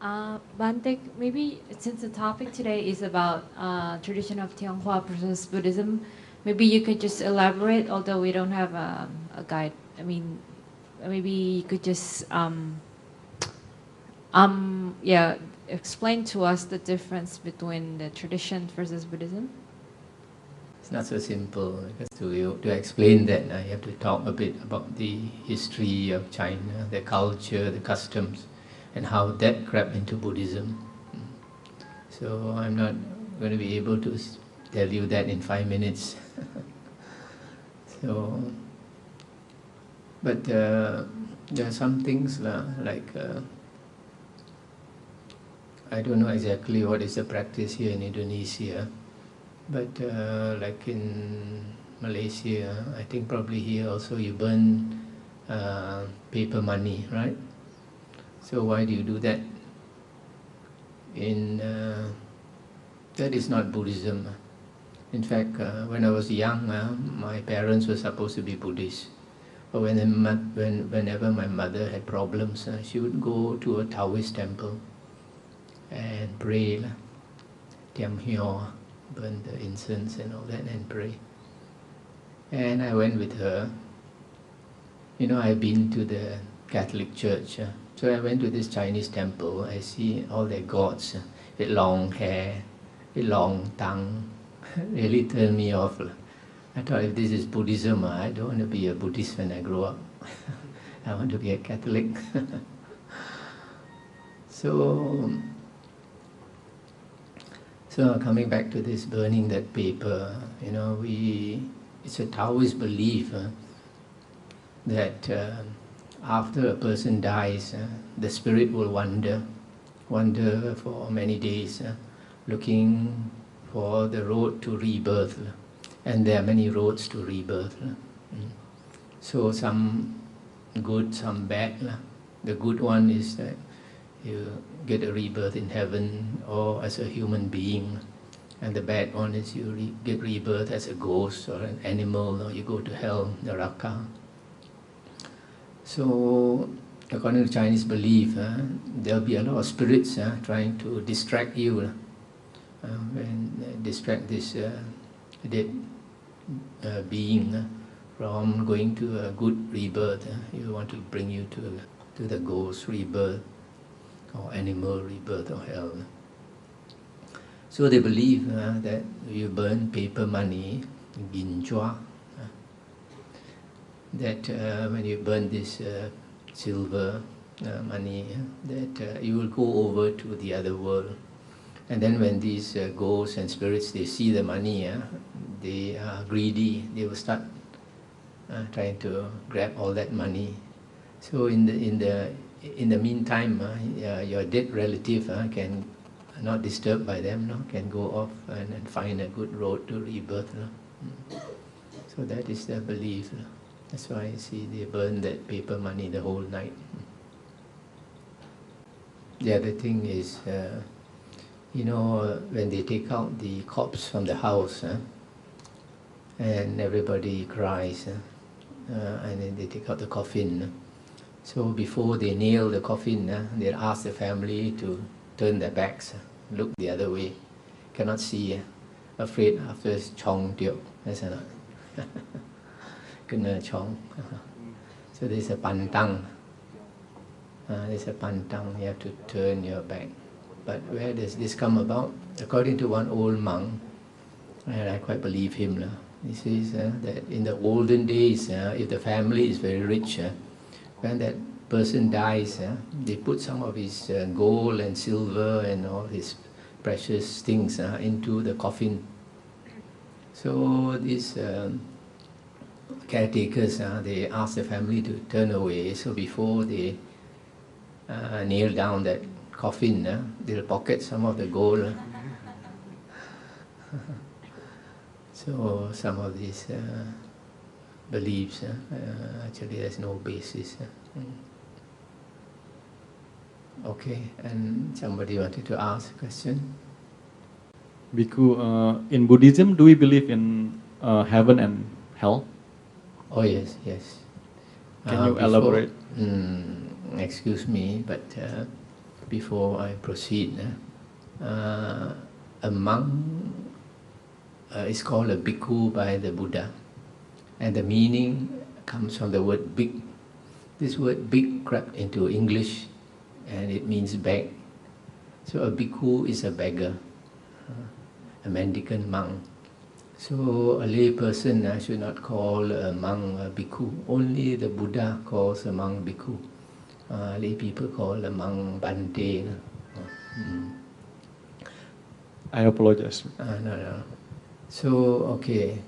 Bante, maybe since the topic today is about tradition of Tianhua versus Buddhism, maybe you could just elaborate, although we don't have a guide. I mean, maybe you could just explain to us the difference between the tradition versus Buddhism. It's not so simple, because to explain that, I have to talk a bit about the history of China, the culture, the customs, and how that crept into Buddhism. So I'm not going to be able to tell you that in 5 minutes. But there are some things like, I don't know exactly what is the practice here in Indonesia, but like in Malaysia, I think probably here also you burn paper money, right? So why do you do that? That is not Buddhism. In fact, when I was young, my parents were supposed to be Buddhist. But whenever my mother had problems, she would go to a Taoist temple and pray, Tiam Hyo, burn the incense and all that and pray. And I went with her. You know, I've been to the Catholic Church. So I went to this Chinese temple. I see all their gods with long hair, with long tongue. Really turned me off. I thought, if this is Buddhism, I don't want to be a Buddhist when I grow up. I want to be a Catholic. So coming back to this burning that paper, you know, it's a Taoist belief that after a person dies, the spirit will wander for many days, looking for the road to rebirth. And there are many roads to rebirth. So some good, some bad. The good one is that you get a rebirth in heaven or as a human being. And the bad one is you get rebirth as a ghost or an animal, or you go to hell, Naraka. So according to Chinese belief, there'll be a lot of spirits trying to distract you, and distract this dead being from going to a good rebirth. You want to bring you to the ghost rebirth or animal rebirth or hell. So they believe that you burn paper money, ginjua, that when you burn this silver money, that you will go over to the other world. And then when these ghosts and spirits, they see the money, they are greedy. They will start trying to grab all that money. So in the meantime, your dead relative can not disturbed by them, can go off and find a good road to rebirth. So that is their belief. That's why you see they burn that paper money the whole night. The other thing is, you know, when they take out the corpse from the house, and everybody cries, and then they take out the coffin. So before they nail the coffin, they ask the family to turn their backs, look the other way, cannot see, afraid after chong tiok, that's not. Kena chong. So there's a pantang. There's a pantang, you have to turn your back. But where does this come about? According to one old monk, and I quite believe him, he says that in the olden days, if the family is very rich, when that person dies, they put some of his gold and silver and all his precious things into the coffin. So these caretakers, they ask the family to turn away, so before they nail down that coffin, they'll pocket some of the gold. So some of these beliefs, actually there's no basis. Okay, and somebody wanted to ask a question? Bhikkhu, in Buddhism, do we believe in heaven and hell? Oh yes, yes. Can you elaborate? Excuse me, but before I proceed. A monk is called a bhikkhu by the Buddha, and the meaning comes from the word big. This word big crept into English, and it means beg. So a bhikkhu is a beggar, a mendicant monk. So a lay person should not call a monk a bhikkhu. Only the Buddha calls a monk bhikkhu. Lay people call a monk bante. I apologize. No. So, okay.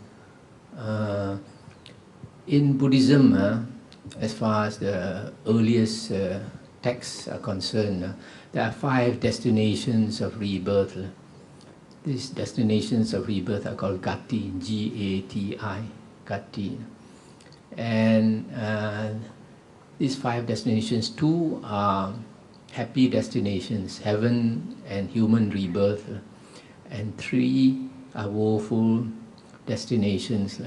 In Buddhism, as far as the earliest texts are concerned, there are 5 destinations of rebirth. These destinations of rebirth are called gati, G-A-T-I, gati. And these 5 destinations, 2 are happy destinations, heaven and human rebirth, and 3 are woeful destinations.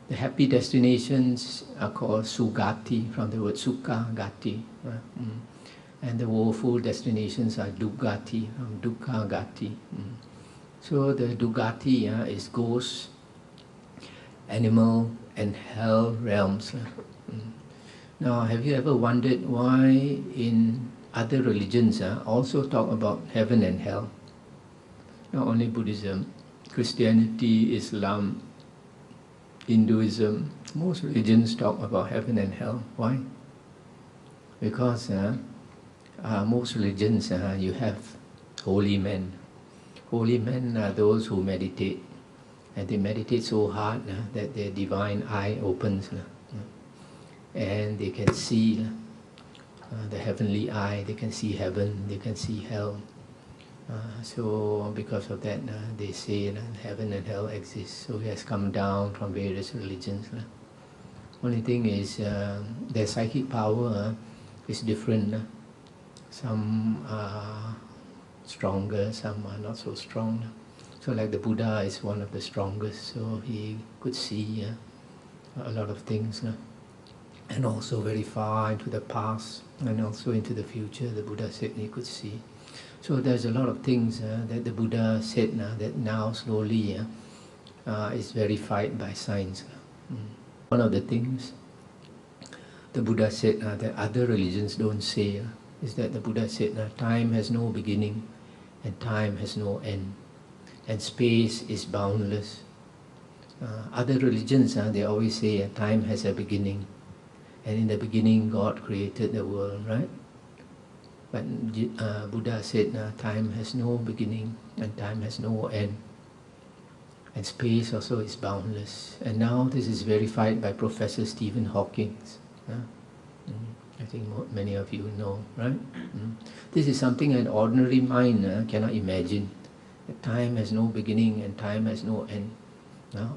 The happy destinations are called sugati, from the word sukha, gati. And the woeful destinations are dukkati, from dukkha, gati. So the dukkati is ghost, animal and hell realms. Now, have you ever wondered why in other religions also talk about heaven and hell? Not only Buddhism, Christianity, Islam, Hinduism, most religions talk about heaven and hell. Why? Because most religions you have holy men. Holy men are those who meditate, and they meditate so hard that their divine eye opens, and they can see the heavenly eye, they can see heaven, they can see hell. So because of that, they say that heaven and hell exist. So it has come down from various religions. Only thing is, their psychic power is different. Some are stronger, some are not so strong. So like the Buddha is one of the strongest, so he could see a lot of things. And also very far into the past, and also into the future, the Buddha said he could see. So there's a lot of things that the Buddha said that now slowly is verified by science. One of the things the Buddha said that other religions don't say is that the Buddha said time has no beginning and time has no end, and space is boundless. Other religions, they always say time has a beginning, and in the beginning God created the world, right? But Buddha said time has no beginning and time has no end, and space also is boundless. And now this is verified by Professor Stephen Hawking. I think many of you know, right? This is something an ordinary mind cannot imagine. That time has no beginning and time has no end.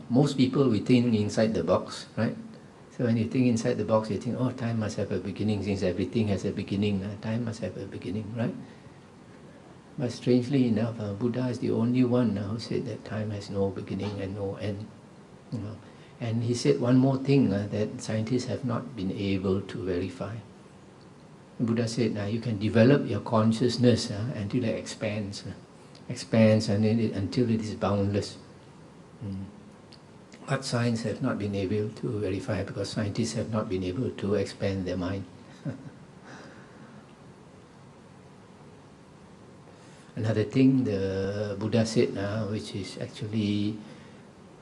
Most people, we think inside the box, right? So when you think inside the box, you think, oh, time must have a beginning. Since everything has a beginning, time must have a beginning, right? But strangely enough, Buddha is the only one who said that time has no beginning and no end. And he said one more thing that scientists have not been able to verify. Buddha said, you can develop your consciousness until it expands and until it is boundless. But science have not been able to verify, because scientists have not been able to expand their mind. Another thing the Buddha said, which is actually,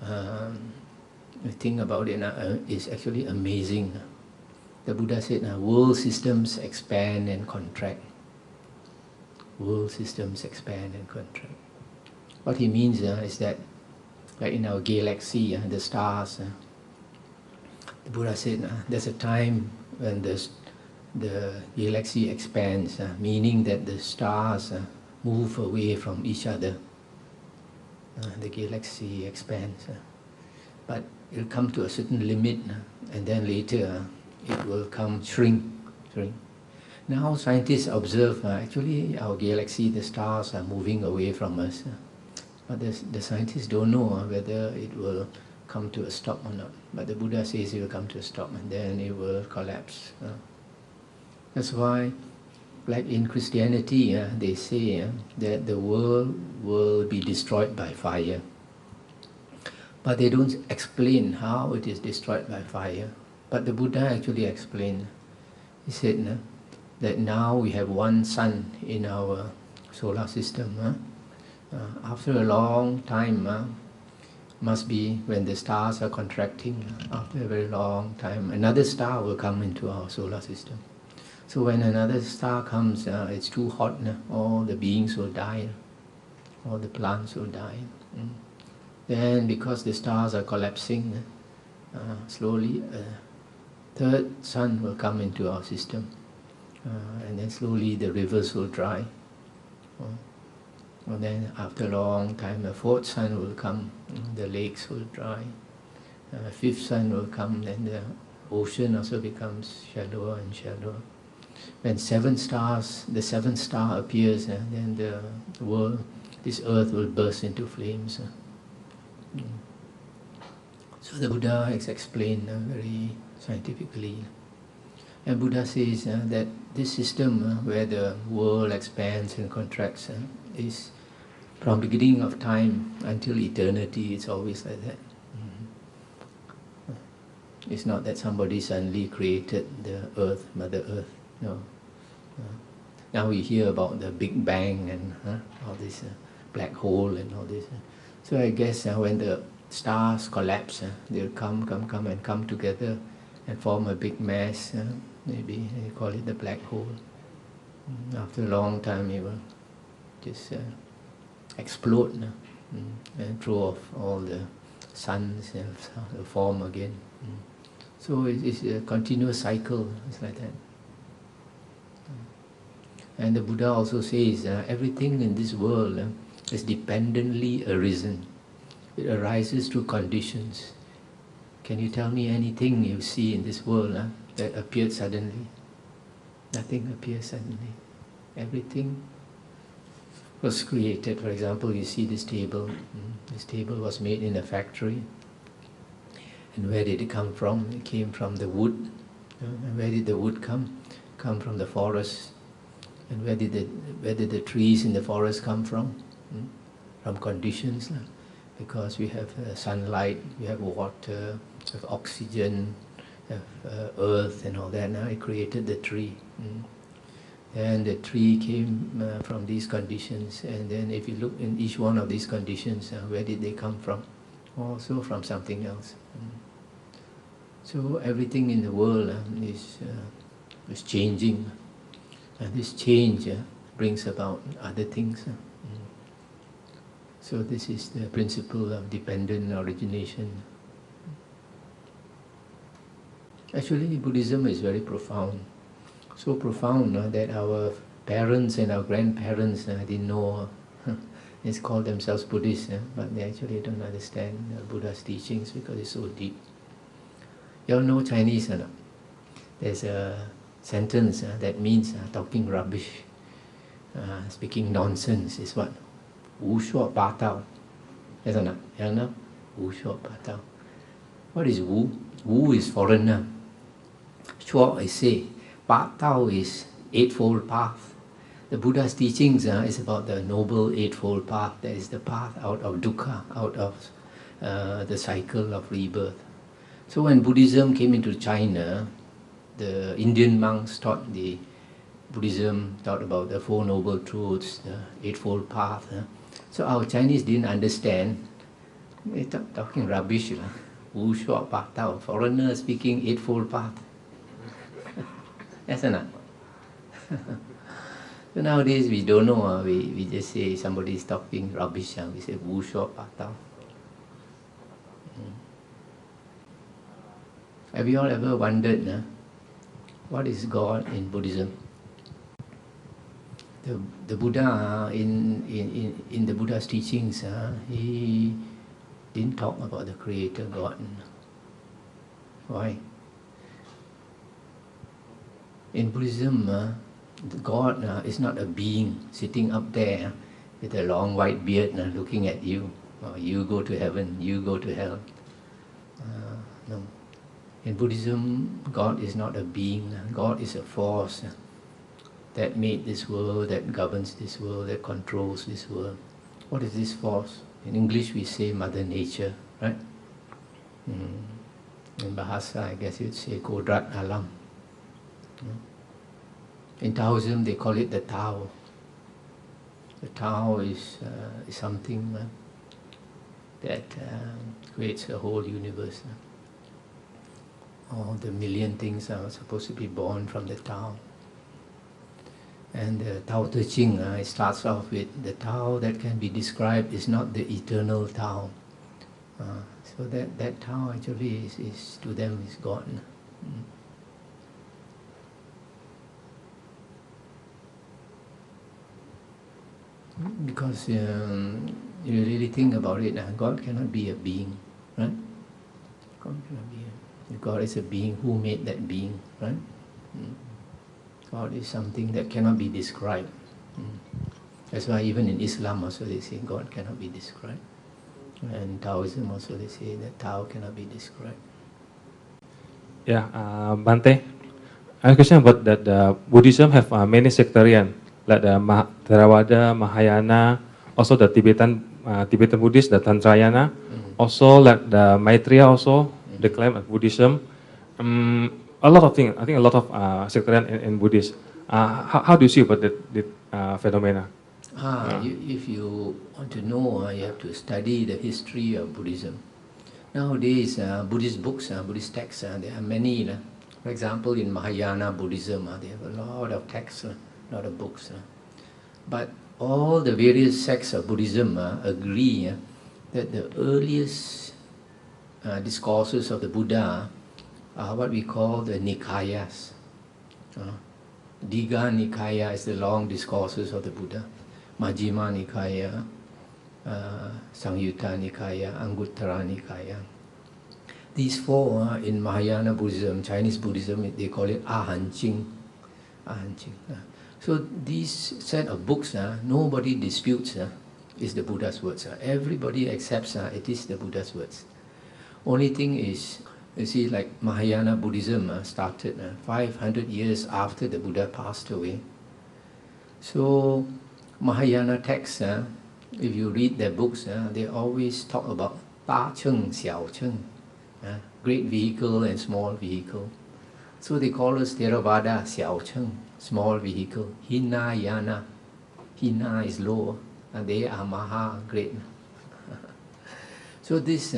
the thing about it is actually amazing. The Buddha said, world systems expand and contract. World systems expand and contract. What he means is that, like in our galaxy, the stars, the Buddha said, there's a time when the galaxy expands, meaning that the stars move away from each other. The galaxy expands. But it'll come to a certain limit, and then later it will shrink. Now scientists observe, actually our galaxy, the stars are moving away from us. But the scientists don't know whether it will come to a stop or not. But the Buddha says it will come to a stop and then it will collapse. That's why Like in Christianity, they say that the world will be destroyed by fire. But they don't explain how it is destroyed by fire. But the Buddha actually explained. He said that now we have one sun in our solar system. After a long time, must be when the stars are contracting, after a very long time, another star will come into our solar system. So when another star comes, it's too hot, all the beings will die, all the plants will die. Then because the stars are collapsing, slowly a third sun will come into our system. And then slowly the rivers will dry. And then after a long time a fourth sun will come, the lakes will dry. Fifth sun will come, then the ocean also becomes shallower and shallower. When the seventh star appears, then the world, this earth will burst into flames. So the Buddha has explained very scientifically. And Buddha says that this system where the world expands and contracts is from beginning of time until eternity. It's always like that. It's not that somebody suddenly created the earth, Mother Earth. No. Now we hear about the Big Bang and all this black hole and all this. So I guess when the stars collapse, they'll come together and form a big mass. Maybe they call it the black hole. After a long time, it will just explode and throw off all the suns and form again. So it's a continuous cycle. It's like that. And the Buddha also says everything in this world is dependently arisen. It arises through conditions. Can you tell me anything you see in this world that appeared suddenly? Nothing appears suddenly. Everything was created. For example, you see this table. This table was made in a factory. And where did it come from? It came from the wood. And where did the wood come? Come from the forest. And where did the trees in the forest come from? From conditions. Because we have sunlight, we have water, we have oxygen, we have earth and all that. Now it created the tree. And the tree came from these conditions. And then if you look in each one of these conditions, where did they come from? Also from something else. So everything in the world is changing. And this change brings about other things. So this is the principle of dependent origination. Actually, Buddhism is very profound. So profound that our parents and our grandparents didn't know. They call themselves Buddhists, but they actually don't understand Buddha's teachings because it's so deep. You all know Chinese or not? There's a sentence that means talking rubbish, speaking nonsense is what? Wu shuo ba tao. Yes or not? You know? Wu shuo ba tao. What is Wu? Wu is foreigner. Shuo is say. Ba tao is Eightfold Path. The Buddha's teachings is about the Noble Eightfold Path. That is the path out of dukkha, out of the cycle of rebirth. So when Buddhism came into China, the Indian monks taught the Buddhism, taught about the Four Noble Truths, the Eightfold Path. So our Chinese didn't understand. They talking rubbish. Wu shuo ba tao, foreigner speaking Eightfold Path. Yes or not? So nowadays we don't know. We just say somebody is talking rubbish. We say Wu shuo ba tao. Have you all ever wondered what is God in Buddhism? The Buddha in the Buddha's teachings, he didn't talk about the Creator God. Why? In Buddhism, God is not a being sitting up there with a long white beard looking at you. You go to heaven, you go to hell. No. In Buddhism, God is not a being. God is a force. that made this world, that governs this world, that controls this world. What is this force? In English we say Mother Nature, right? In Bahasa, I guess you'd say Kodrat Alam. In Taoism they call it the Tao. The Tao is something that creates a whole universe. All the million things are supposed to be born from the Tao. And the Tao Te Ching, it starts off with the Tao that can be described is not the eternal Tao. So that Tao actually is to them is God. Because you really think about it, God cannot be a being, right? God cannot be if God is a being, who made that being, right? God is something that cannot be described. That's why even in Islam also they say God cannot be described. And Taoism also they say that Tao cannot be described. Yeah, Bante, I have a question about that Buddhism have many sectarian, like the Theravada, Mahayana, also the Tibetan Buddhist, the Tantrayana, also like the Maitreya also, the claim of Buddhism. A lot of things, I think a lot of sectarian in Buddhist. How do you see about that phenomena? If you want to know, you have to study the history of Buddhism. Nowadays, Buddhist books, Buddhist texts, there are many. For example, in Mahayana Buddhism, they have a lot of texts, a lot of books. But all the various sects of Buddhism agree that the earliest discourses of the Buddha are what we call the Nikayas. Digha Nikaya is the long discourses of the Buddha. Majjhima Nikaya, Samyutta Nikaya, Anguttara Nikaya. These four in Mahayana Buddhism, Chinese Buddhism, they call it Ahanching. So these set of books, nobody disputes is the Buddha's words. Everybody accepts it is the Buddha's words. Only thing is, you see, like Mahayana Buddhism started 500 years after the Buddha passed away. So Mahayana texts, if you read their books, they always talk about Ta Cheng, Xiao Cheng, great vehicle and small vehicle. So they call us Theravada, Xiao Cheng, small vehicle. Hinayana, Hina is low, and they are Maha, great. So this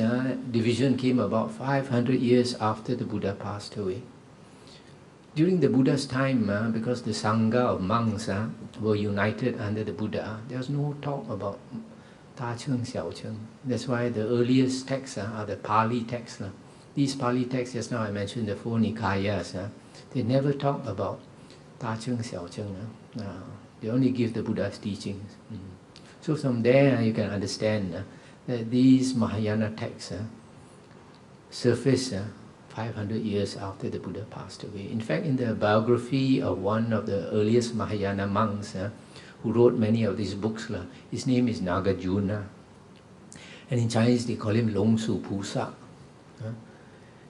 division came about 500 years after the Buddha passed away. During the Buddha's time, because the Sangha of monks were united under the Buddha, there was no talk about Ta Cheng, Xiao Cheng. That's why the earliest texts are the Pali texts. These Pali texts, just now I mentioned the four Nikayas, they never talk about Ta Cheng, Xiao Cheng. They only give the Buddha's teachings. So from there you can understand that these Mahayana texts surfaced 500 years after the Buddha passed away. In fact, in the biography of one of the earliest Mahayana monks who wrote many of these books, his name is Nagarjuna. And in Chinese they call him Long Su Pusa.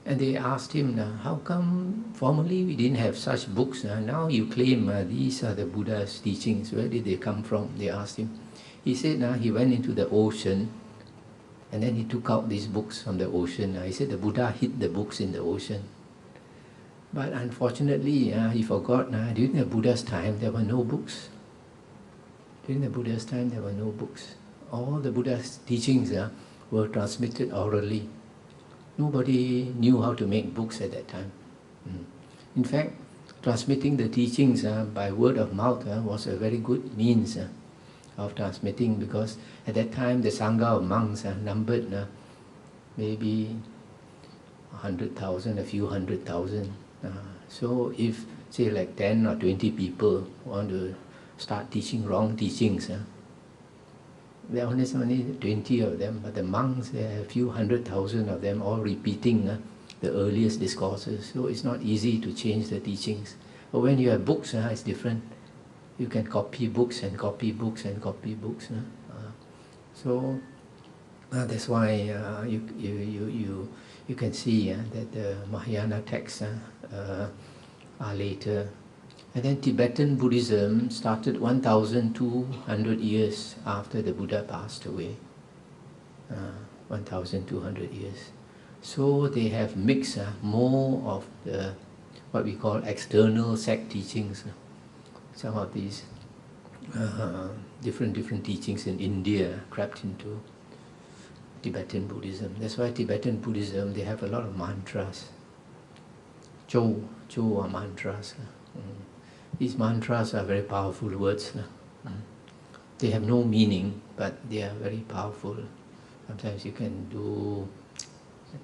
And they asked him, how come formerly we didn't have such books? Now you claim these are the Buddha's teachings. Where did they come from? They asked him. He said he went into the ocean and then he took out these books from the ocean. He said the Buddha hid the books in the ocean. But unfortunately, he forgot, during the Buddha's time there were no books. During the Buddha's time there were no books. All the Buddha's teachings were transmitted orally. Nobody knew how to make books at that time. In fact, transmitting the teachings by word of mouth was a very good means of transmitting, because at that time the Sangha of monks numbered maybe 100,000, a few 100,000. So if, say, like 10 or 20 people want to start teaching wrong teachings, there are only 20 of them, but the monks, there are a few 100,000 of them all repeating the earliest discourses. So it's not easy to change the teachings. But when you have books, it's different. You can copy books and copy books and copy books. So that's why you can see that the Mahayana texts are later And then Tibetan Buddhism started 1,200 years after the Buddha passed away. 1,200 years. So they have mixed more of the what we call external sect teachings. Some of these different teachings in India crept into Tibetan Buddhism. That's why Tibetan Buddhism, they have a lot of mantras. Cho are mantras. These mantras are very powerful words. They have no meaning, but they are very powerful. Sometimes you can do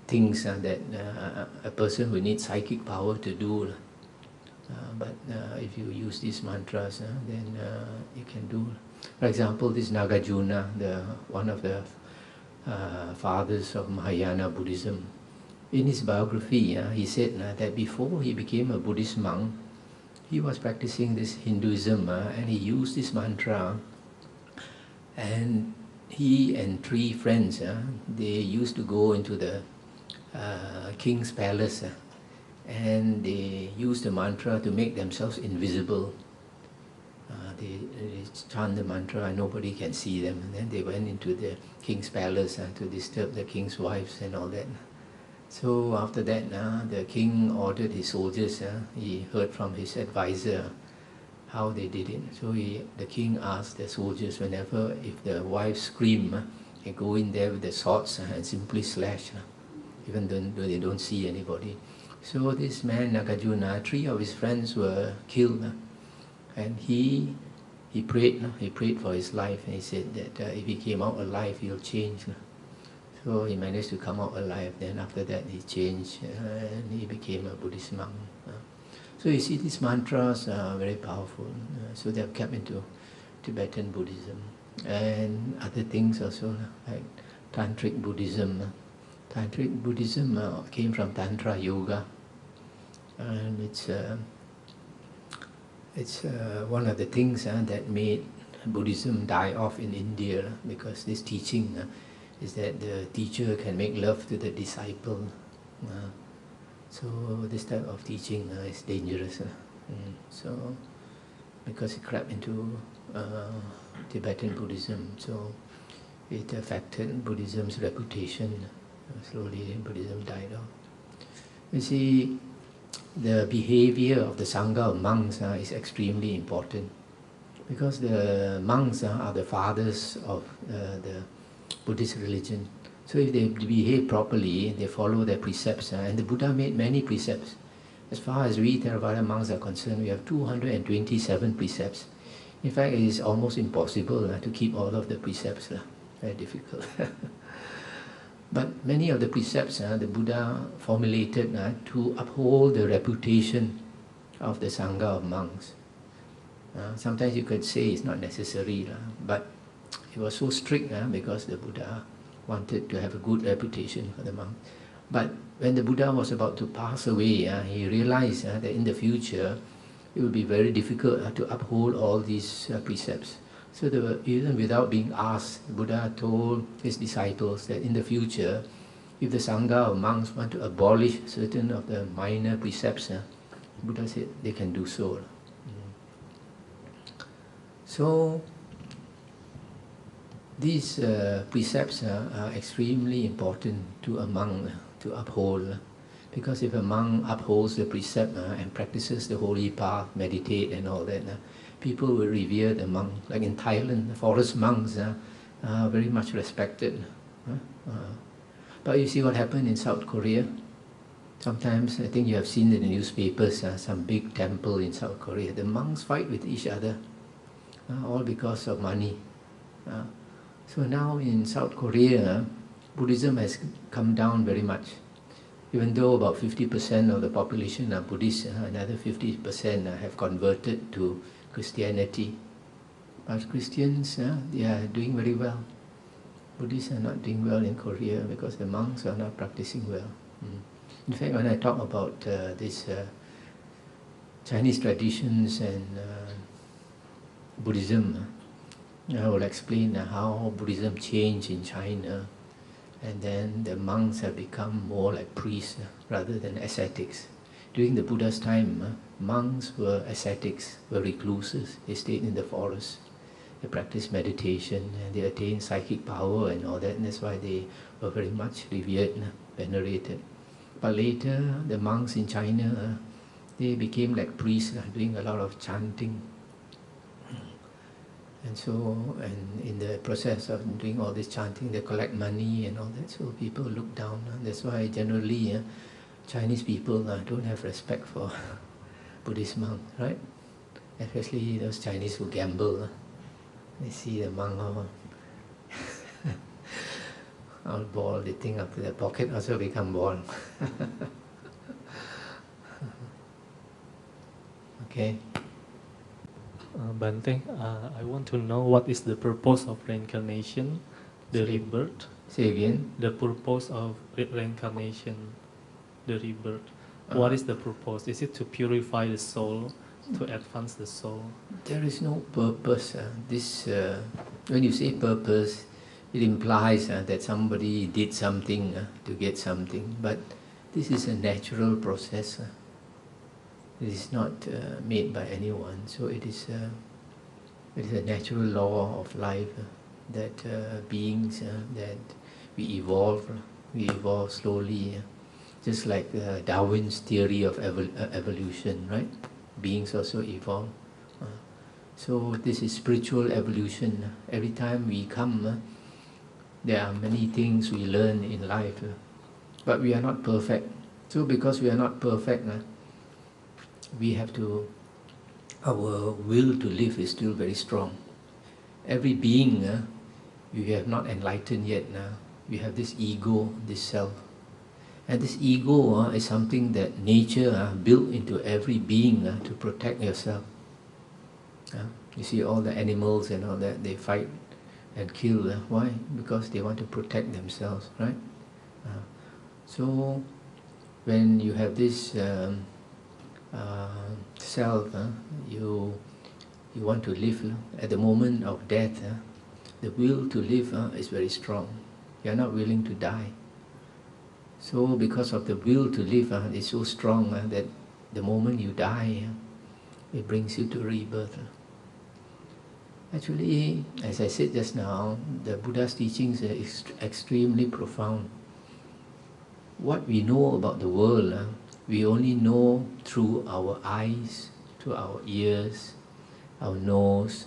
things that a person will need psychic power to do. But if you use these mantras, then you can do. For example, this Nagarjuna, one of the fathers of Mahayana Buddhism, in his biography, he said that before he became a Buddhist monk, he was practicing this Hinduism, and he used this mantra. And he and 3 friends, they used to go into the king's palace, and they used the mantra to make themselves invisible. They chant the mantra and nobody can see them. And then they went into the king's palace to disturb the king's wives and all that. So after that, the king ordered his soldiers, he heard from his advisor how they did it. So the king asked the soldiers, whenever if the wives scream, they go in there with the swords and simply slash, even though they don't see anybody. So this man, Nagarjuna, 3 of his friends were killed, and he prayed for his life, and he said that if he came out alive, he'll change. So he managed to come out alive. Then after that, he changed, and he became a Buddhist monk. So you see, these mantras are very powerful. So they are kept into Tibetan Buddhism and other things also, like Tantric Buddhism. Tantric Buddhism came from Tantra Yoga, and it's one of the things that made Buddhism die off in India, because this teaching is that the teacher can make love to the disciple. So this type of teaching is dangerous. So because it crept into Tibetan Buddhism, so it affected Buddhism's reputation. Slowly Buddhism died off. You see, the behavior of the Sangha of monks is extremely important, because the monks are the fathers of the Buddhist religion. So if they behave properly, they follow their precepts, and the Buddha made many precepts. As far as we Theravada monks are concerned, we have 227 precepts. In fact, it is almost impossible to keep all of the precepts. Very difficult. But many of the precepts the Buddha formulated to uphold the reputation of the Sangha of monks. Sometimes you could say it's not necessary, but it was so strict because the Buddha wanted to have a good reputation for the monk. But when the Buddha was about to pass away, he realized that in the future it would be very difficult to uphold all these precepts. So even without being asked, the Buddha told his disciples that in the future, if the Sangha of monks want to abolish certain of the minor precepts, the Buddha said they can do so. So these precepts are extremely important to a monk to uphold, because if a monk upholds the precept and practices the holy path, meditate and all that, people will revere the monk. Like in Thailand, the forest monks are very much respected. But you see what happened in South Korea? Sometimes, I think you have seen in the newspapers, some big temple in South Korea, the monks fight with each other, all because of money. So now in South Korea, Buddhism has come down very much. Even though about 50% of the population are Buddhist, another 50% have converted to Christianity. But Christians, they are doing very well. Buddhists are not doing well in Korea because the monks are not practicing well. In fact, when I talk about these Chinese traditions and Buddhism, I will explain how Buddhism changed in China, and then the monks have become more like priests rather than ascetics. During the Buddha's time, monks were ascetics, were recluses. They stayed in the forest. They practiced meditation and they attained psychic power and all that, and that's why they were very much revered, venerated. But later, the monks in China, they became like priests, doing a lot of chanting. And so, and in the process of doing all this chanting, they collect money and all that, so people look down. That's why generally Chinese people don't have respect for Buddhist monks, right? Especially those Chinese who gamble. They see the monk all bald, they think up to their pocket also become bald. Okay. Bante, I want to know what is the purpose of reincarnation, the rebirth. Say again. The purpose of reincarnation, the rebirth. What is the purpose? Is it to purify the soul, to advance the soul? There is no purpose. When you say purpose, it implies that somebody did something to get something. But this is a natural process. It is not made by anyone. So it is a natural law of life that beings that we evolve slowly. Just like Darwin's theory of evolution, right? Beings also evolve. So this is spiritual evolution. Every time we come, there are many things we learn in life, but we are not perfect. So because we are not perfect, we have to, our will to live is still very strong. Every being, we have not enlightened yet. We have this ego, this self. And this ego is something that nature built into every being to protect yourself. You see all the animals and all that, they fight and kill. Why? Because they want to protect themselves, right? So when you have this self, you want to live. At the moment of death, the will to live is very strong. You are not willing to die. So because of the will to live is so strong that the moment you die, it brings you to rebirth. Actually, as I said just now, the Buddha's teachings are extremely profound. What we know about the world, we only know through our eyes, through our ears, our nose,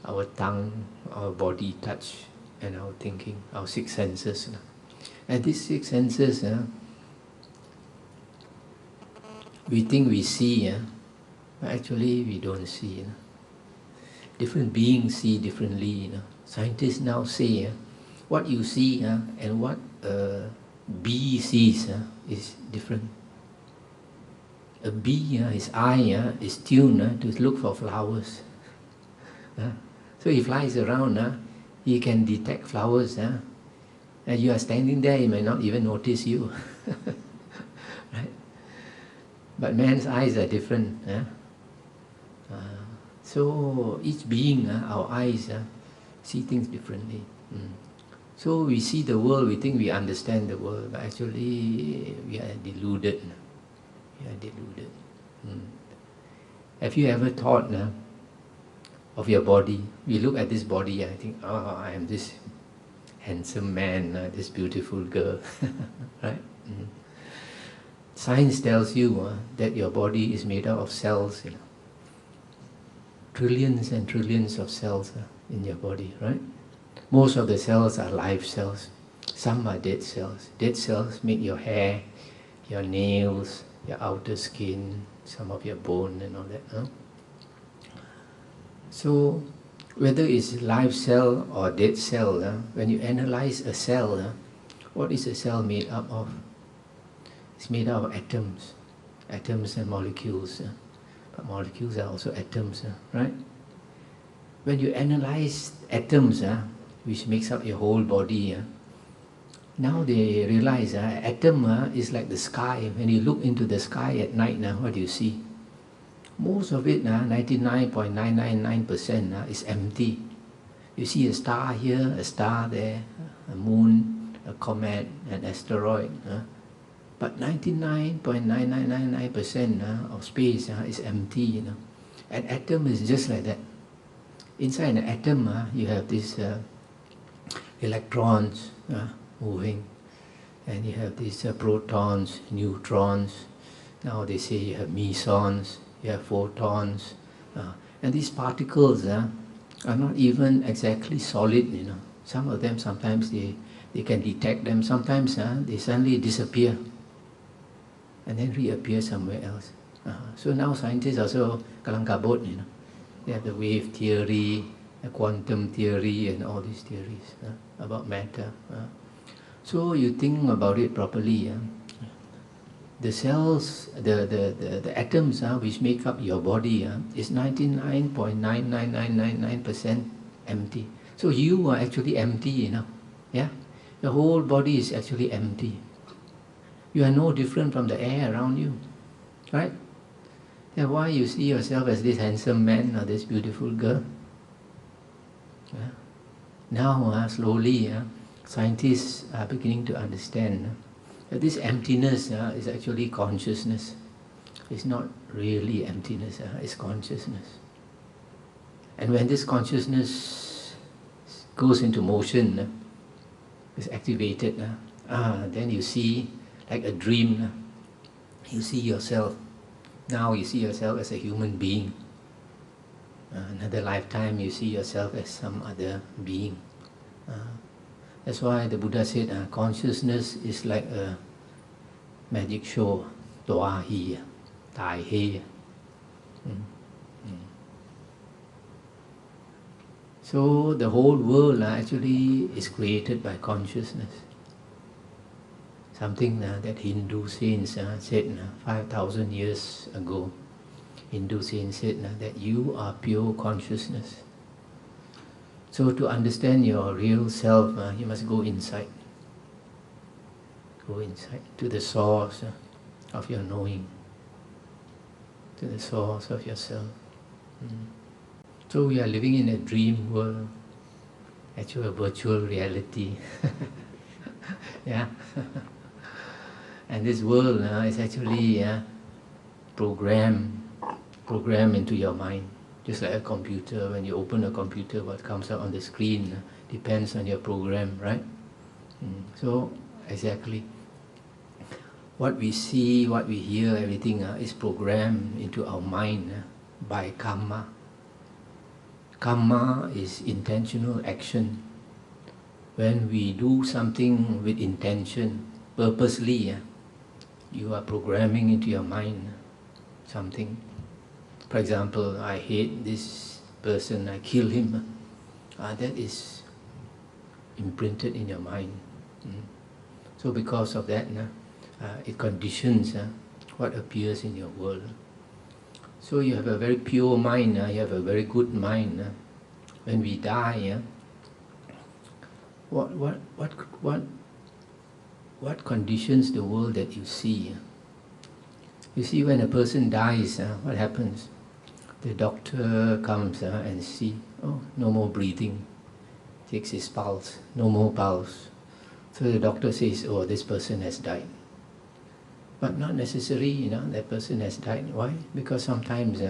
our tongue, our body touch, and our thinking, our six senses. And these six senses, we think we see, but actually we don't see. Different beings see differently. Scientists now say what you see and what a bee sees is different. A bee, his eye is tuned to look for flowers. So he flies around, he can detect flowers. And you are standing there, he may not even notice you. Right? But man's eyes are different. So each being, our eyes, see things differently. So we see the world, we think we understand the world, but actually we are deluded. We are deluded. Have you ever thought of your body? We look at this body and I think, oh, I am this handsome man, this beautiful girl, right? Science tells you that your body is made up of cells, trillions and trillions of cells in your body, right? Most of the cells are live cells. Some are dead cells. Dead cells make your hair, your nails, your outer skin, some of your bone and all that. So whether it's live cell or dead cell, when you analyze a cell, what is a cell made up of? It's made up of atoms and molecules. But molecules are also atoms, right? When you analyze atoms, which makes up your whole body, now they realize atom is like the sky. When you look into the sky at night, what do you see? Most of it, 99.999% is empty. You see a star here, a star there, a moon, a comet, an asteroid. But 99.9999% of space is empty, you know. An atom is just like that. Inside an atom, you have these electrons moving, and you have these protons, neutrons. Now they say you have mesons, you have photons, and these particles are not even exactly solid, you know. Some of them, sometimes they can detect them, sometimes they suddenly disappear and then reappear somewhere else. So now scientists also kalang kabut, you know. They have the wave theory, the quantum theory, and all these theories about matter. So you think about it properly. The cells, the atoms which make up your body is 99.99999% empty. So you are actually empty, you know. Yeah, the whole body is actually empty. You are no different from the air around you, right? Then why you see yourself as this handsome man or this beautiful girl? Yeah. Now, slowly, scientists are beginning to understand that this emptiness is actually consciousness. It's not really emptiness, it's consciousness. And when this consciousness goes into motion, is activated, then you see, like a dream, you see yourself. Now you see yourself as a human being. Another lifetime you see yourself as some other being. That's why the Buddha said consciousness is like a magic show. Toa hi, tai he. So the whole world actually is created by consciousness. Something that Hindu saints said 5,000 years ago. Hindu saints said that you are pure consciousness. So to understand your real self, you must go inside. Go inside to the source of your knowing, to the source of yourself. So we are living in a dream world, actually a virtual reality. Yeah. And this world is actually programmed into your mind. Just like a computer, when you open a computer, what comes out on the screen depends on your program, right? So, exactly. What we see, what we hear, everything is programmed into our mind by karma. Karma is intentional action. When we do something with intention, purposely, you are programming into your mind something. For example, I hate this person, I kill him. That is imprinted in your mind. So because of that, it conditions what appears in your world. So you have a very pure mind, you have a very good mind. When we die, what conditions the world that you see? You see, when a person dies, what happens? The doctor comes and see, oh, no more breathing. Takes his pulse, no more pulse. So the doctor says, oh, this person has died. But not necessarily, that person has died. Why? Because sometimes,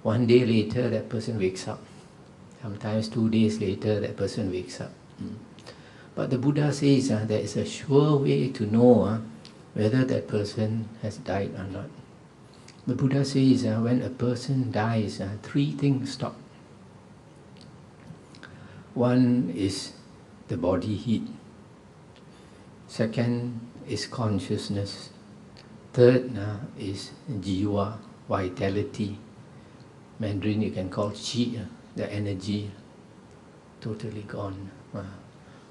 one day later, that person wakes up. Sometimes 2 days later, that person wakes up. But the Buddha says there is a sure way to know whether that person has died or not. The Buddha says when a person dies, 3 things stop. One is the body heat. Second is consciousness. Third is jiva, vitality. Mandarin you can call qi, the energy, totally gone.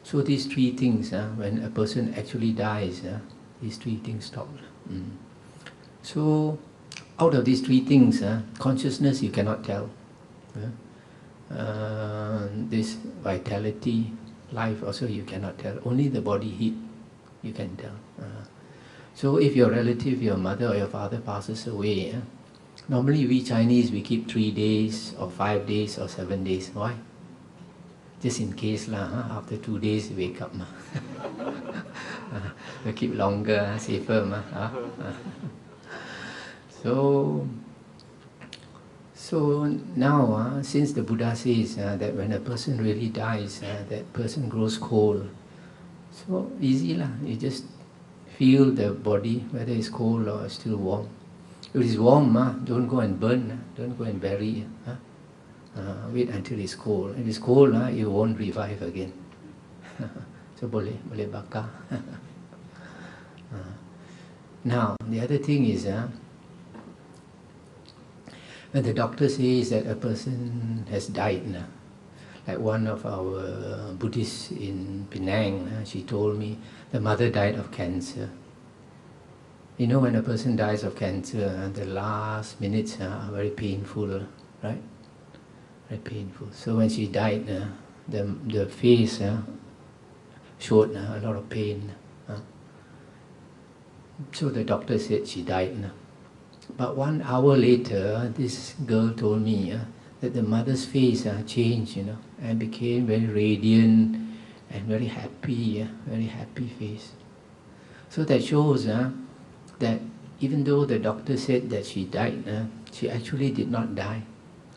So these 3 things, when a person actually dies, these 3 things stop. So out of these 3 things, consciousness you cannot tell. This vitality, life also you cannot tell. Only the body heat you can tell. So if your relative, your mother or your father passes away, normally we Chinese, we keep 3 days or 5 days or 7 days. Why? Just in case lah, after 2 days wake up. We'll keep longer, safer. So now, since the Buddha says that when a person really dies, that person grows cold. So easy lah, you just feel the body, whether it's cold or still warm. If it's warm, don't go and burn, don't go and bury. Wait until it's cold. If it's cold, you won't revive again. So boleh bakar. Now, the other thing is, when the doctor says that a person has died, like one of our Buddhists in Penang, she told me the mother died of cancer. You know, when a person dies of cancer, the last minutes are very painful, right? Very painful. So when she died, the face showed a lot of pain. So the doctor said she died. But 1 hour later, this girl told me that the mother's face changed, and became very radiant and very happy face. So that shows that even though the doctor said that she died, she actually did not die.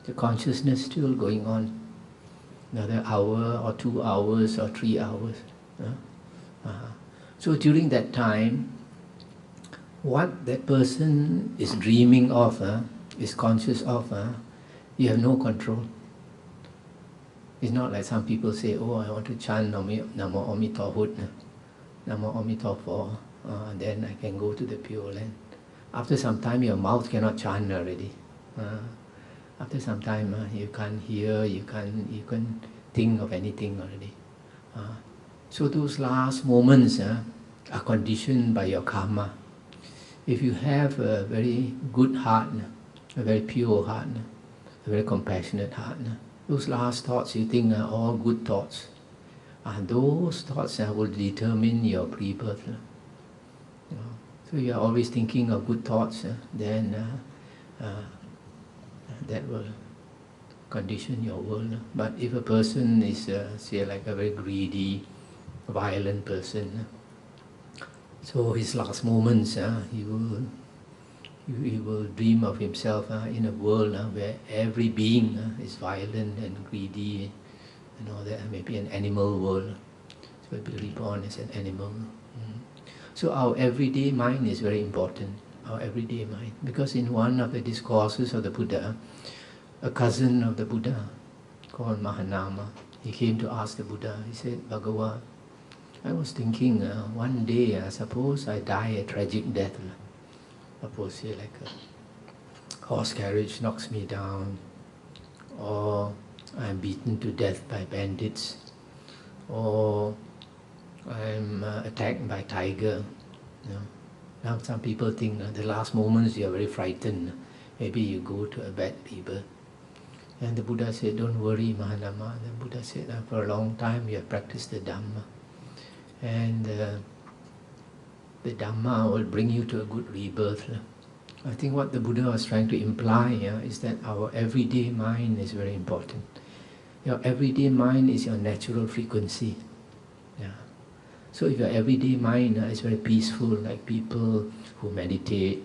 The consciousness still going on. Another hour or 2 hours or 3 hours. So during that time, what that person is dreaming of, is conscious of, you have no control. It's not like some people say, oh, I want to chant Namo Amitahut, Namo Amitapho, then I can go to the Pure Land. After some time, your mouth cannot chant already. After some time, you can't hear, you can't think of anything already. So those last moments are conditioned by your karma. If you have a very good heart, a very pure heart, a very compassionate heart, those last thoughts you think are all good thoughts. Those thoughts will determine your rebirth. So you are always thinking of good thoughts, then that will condition your world. But if a person is, say, like a very greedy, violent person, so his last moments, he will dream of himself in a world where every being is violent and greedy, and all that. Maybe an animal world, so he'll be reborn as an animal. So our everyday mind is very important. Our everyday mind, because in one of the discourses of the Buddha, a cousin of the Buddha called Mahanama, he came to ask the Buddha. He said, Bhagavan, I was thinking, one day, suppose I die a tragic death. Suppose, say, like a horse carriage knocks me down, or I'm beaten to death by bandits, or I'm attacked by tiger. Now some people think the last moments you are very frightened. Maybe you go to a bad rebirth. And the Buddha said, don't worry, Mahanama. The Buddha said, for a long time you have practiced the Dhamma. And the Dhamma will bring you to a good rebirth. I think what the Buddha was trying to imply is that our everyday mind is very important. Your everyday mind is your natural frequency. So if your everyday mind is very peaceful, like people who meditate,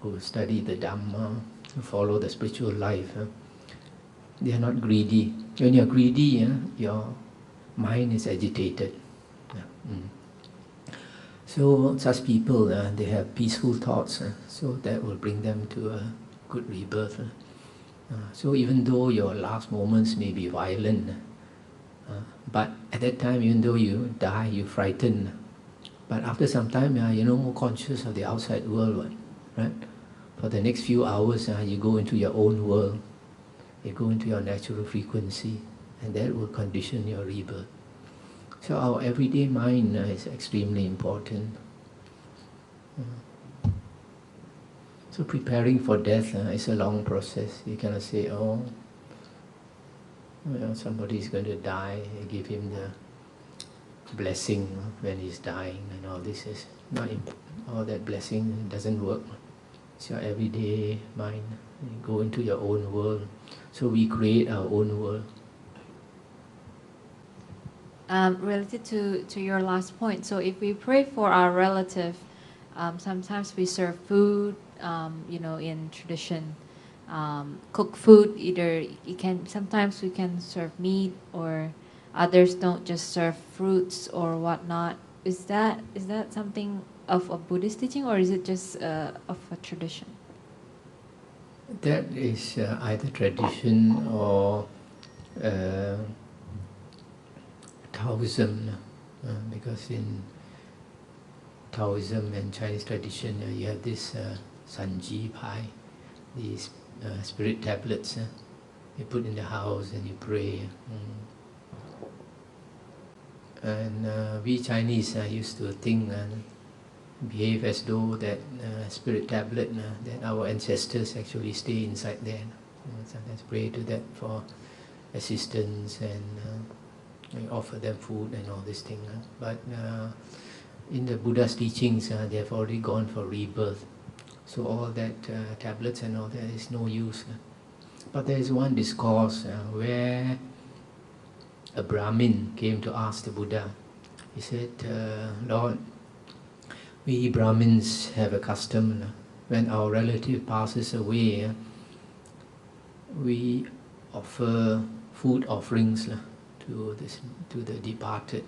who study the Dhamma, who follow the spiritual life, they are not greedy. When you are greedy, your mind is agitated. So such people, they have peaceful thoughts, so that will bring them to a good rebirth. So even though your last moments may be violent, but at that time, even though you die, you're frightened. But after some time, you're no more conscious of the outside world, right? For the next few hours, you go into your own world. You go into your natural frequency, and that will condition your rebirth. So our everyday mind is extremely important. So preparing for death is a long process. You cannot say, oh, somebody is going to die, give him the blessing when he's dying, and all this is not all that blessing doesn't work. It's your everyday mind. You go into your own world. So we create our own world. Related to your last point, so if we pray for our relative, sometimes we serve food, in tradition, cook food. Either sometimes we can serve meat, or others don't, just serve fruits or whatnot. Is that something of a Buddhist teaching, or is it just of a tradition? That is either tradition or Taoism, because in Taoism and Chinese tradition you have this Sanji Pai, these spirit tablets you put in the house and you pray. And we Chinese used to think and behave as though that spirit tablet, that our ancestors actually stay inside there. Sometimes pray to that for assistance, and we offer them food and all these things. But in the Buddha's teachings, they have already gone for rebirth. So all that tablets and all that is no use. But there is one discourse where a Brahmin came to ask the Buddha. He said, Lord, we Brahmins have a custom, when our relative passes away, we offer food offerings to the departed.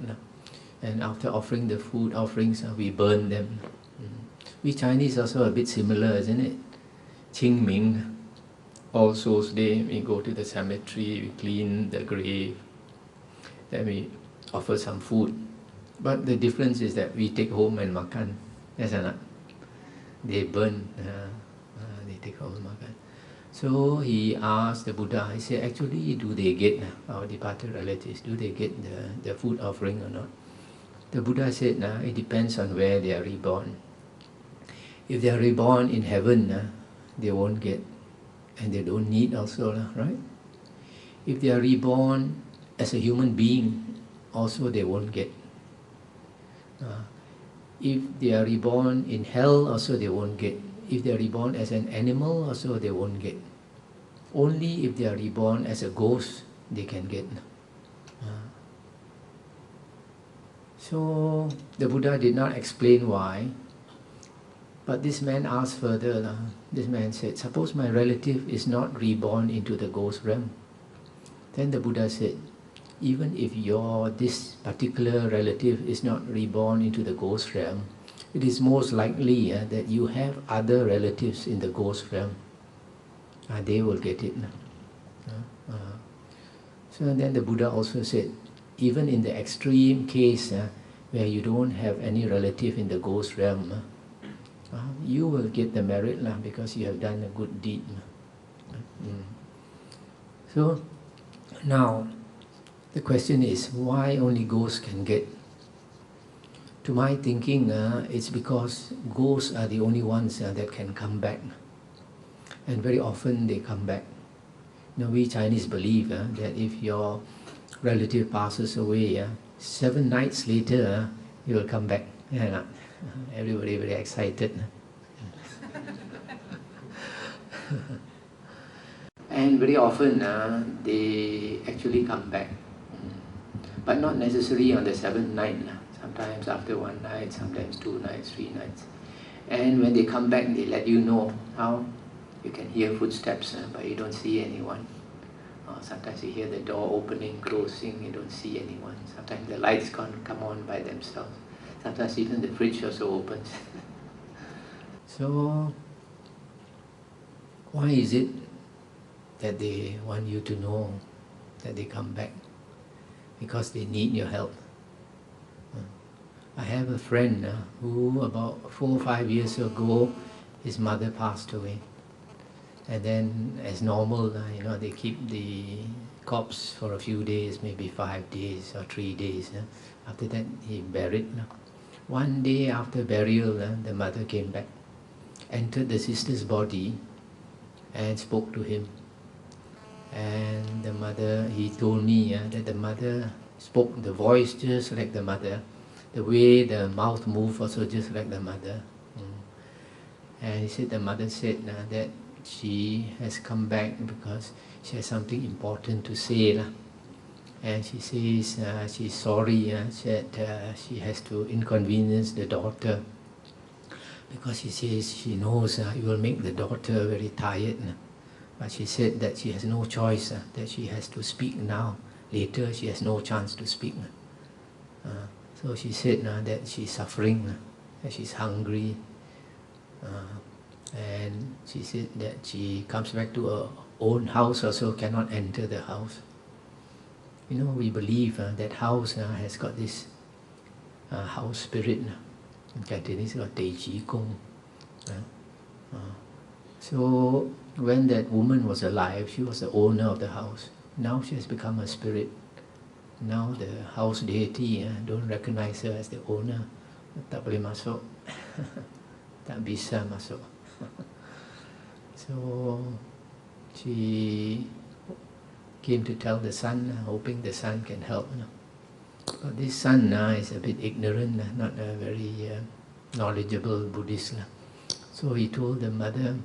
And after offering the food offerings, we burn them. We Chinese also a bit similar, isn't it? Qing Ming, All Souls Day, we go to the cemetery, we clean the grave, then we offer some food. But the difference is that we take home and makan. Yes or not? They burn, they take home and makan. So he asked the Buddha, he said, actually, do they get, our departed relatives, do they get the food offering or not? The Buddha said, it depends on where they are reborn. If they are reborn in heaven, they won't get, and they don't need also, right? If they are reborn as a human being, also they won't get. If they are reborn in hell, also they won't get. If they are reborn as an animal, also they won't get. Only if they are reborn as a ghost, they can get. So the Buddha did not explain why, but this man asked further. This man said, suppose my relative is not reborn into the ghost realm. Then the Buddha said, even if this particular relative is not reborn into the ghost realm, it is most likely that you have other relatives in the ghost realm. They will get it. So then the Buddha also said, even in the extreme case where you don't have any relative in the ghost realm, you will get the merit because you have done a good deed. So now the question is, why only ghosts can get? To my thinking, it's because ghosts are the only ones that can come back. And very often they come back. We Chinese believe that if your relative passes away, 7 nights later, he will come back. Everybody very excited. And very often they actually come back. But not necessarily on the 7th night. Sometimes after 1 night, sometimes 2 nights, 3 nights. And when they come back, they let you know how you can hear footsteps, but you don't see anyone. Sometimes you hear the door opening, closing, you don't see anyone. Sometimes the lights can't come on by themselves. Sometimes even the fridge also opens. So, why is it that they want you to know that they come back? Because they need your help. I have a friend who about 4 or 5 years ago, his mother passed away. And then as normal, they keep the corpse for a few days, maybe 5 days or 3 days. After that, he buried. One day after burial, the mother came back, entered the sister's body and spoke to him. And the mother, he told me that the mother spoke, the voice just like the mother, the way the mouth moved also just like the mother. And he said the mother said that she has come back because she has something important to say. and she says she's sorry that she has to inconvenience the daughter, because she says she knows it will make the daughter very tired. But she said that she has no choice, that she has to speak now. Later she has no chance to speak. So she said that she's suffering, that she's hungry, and she said that she comes back to her own house also cannot enter the house. You know, we believe that house has got this house spirit. In Cantonese, it's got Tei Chi Kung. So when that woman was alive, she was the owner of the house. Now she has become a spirit. Now the house deity don't recognize her as the owner. Tak boleh masuk. Tak bisa masuk. So she came to tell the son, hoping the son can help. But this son is a bit ignorant, not a very knowledgeable Buddhist. So he told the mother,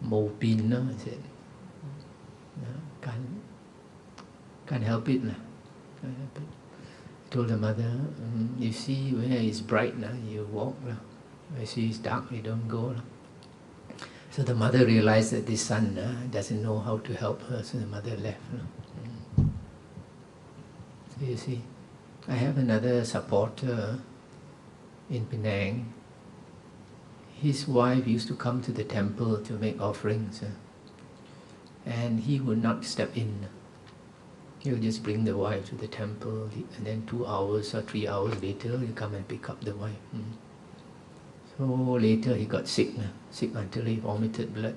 Mo Pin, he said, can't help it. He told the mother, you see where it's bright, you walk. Where you see it's dark, you don't go. So the mother realized that this son doesn't know how to help her, so the mother left. So you see, I have another supporter in Penang. His wife used to come to the temple to make offerings, and he would not step in. He would just bring the wife to the temple, and then 2 hours or 3 hours later, he'll come and pick up the wife. So later he got sick until he vomited blood.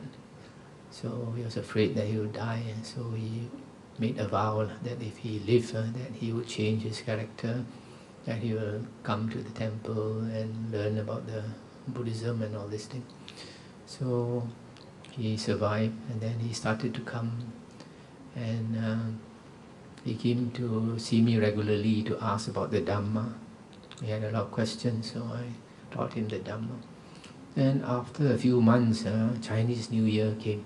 So he was afraid that he would die, and so he made a vow that if he lived, that he would change his character, that he will come to the temple and learn about the Buddhism and all this thing. So he survived, and then he started to come, and he came to see me regularly to ask about the Dhamma. He had a lot of questions, so I taught him the Dhamma. Then after a few months, Chinese New Year came.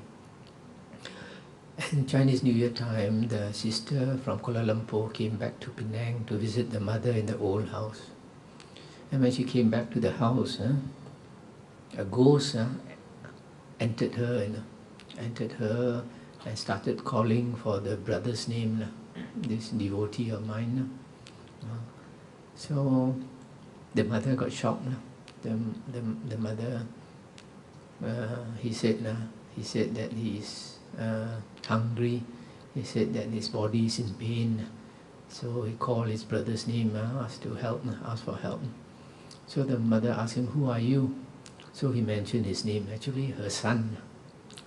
And Chinese New Year time, the sister from Kuala Lumpur came back to Penang to visit the mother in the old house. And when she came back to the house, a ghost entered her and started calling for the brother's name, this devotee of mine. So the mother got shocked. The mother, he said that he is hungry. He said that his body is in pain. So he called his brother's name, asked for help. So the mother asked him, "Who are you?" So he mentioned his name. Actually, her son.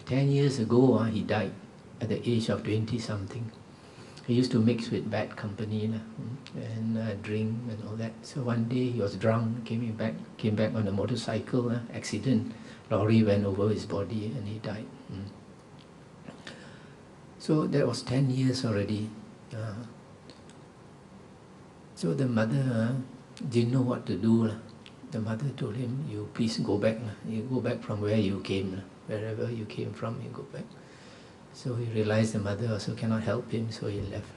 10 years ago, he died at the age of 20-something. He used to mix with bad company and drink and all that. So one day he was drunk, came back on a motorcycle, accident. Lorry went over his body and he died. So that was 10 years already. So the mother didn't know what to do. The mother told him, "You please go back. You go back from where you came. Wherever you came from, you go back." So he realized the mother also cannot help him, so he left.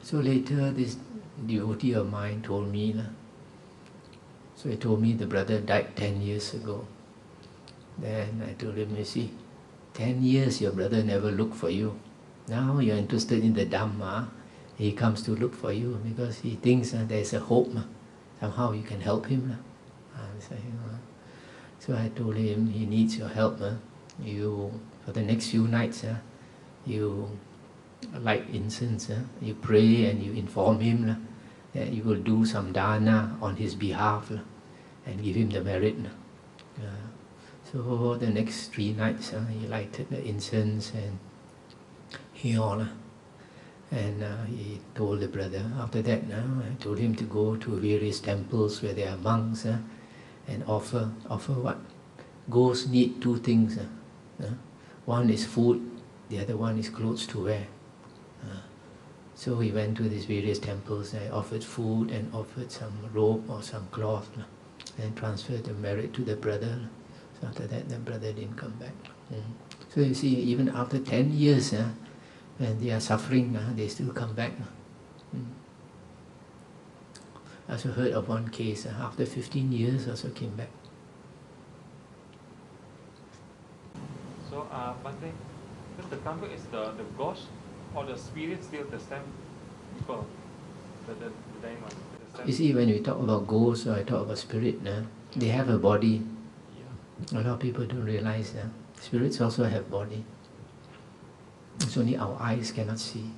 So later this devotee of mine told me. So he told me the brother died 10 years ago. Then I told him, "You see, 10 years your brother never looked for you. Now you're interested in the Dhamma, he comes to look for you because he thinks there's a hope. Somehow you can help him." So I told him he needs your help. You, for the next few nights, you light incense, you pray and you inform him that you will do some dana on his behalf and give him the merit. So the next 3 nights, he lighted the incense and and he told the brother. After that, I told him to go to various temples where there are monks and offer what? Ghosts need 2 things. One is food, the other one is clothes to wear. So he went to these various temples. I offered food and offered some robe or some cloth, and transferred the merit to the brother. So after that, the brother didn't come back. So you see, even after 10 years, When they are suffering, they still come back. I also heard of one case, after 15 years also came back. So, Bhante, then the concept is the ghost or the spirit still the same people? The demons, the same. You see, when we talk about ghosts or I talk about spirit, they have a body. A lot of people don't realize that spirits also have body. It's only our eyes cannot see.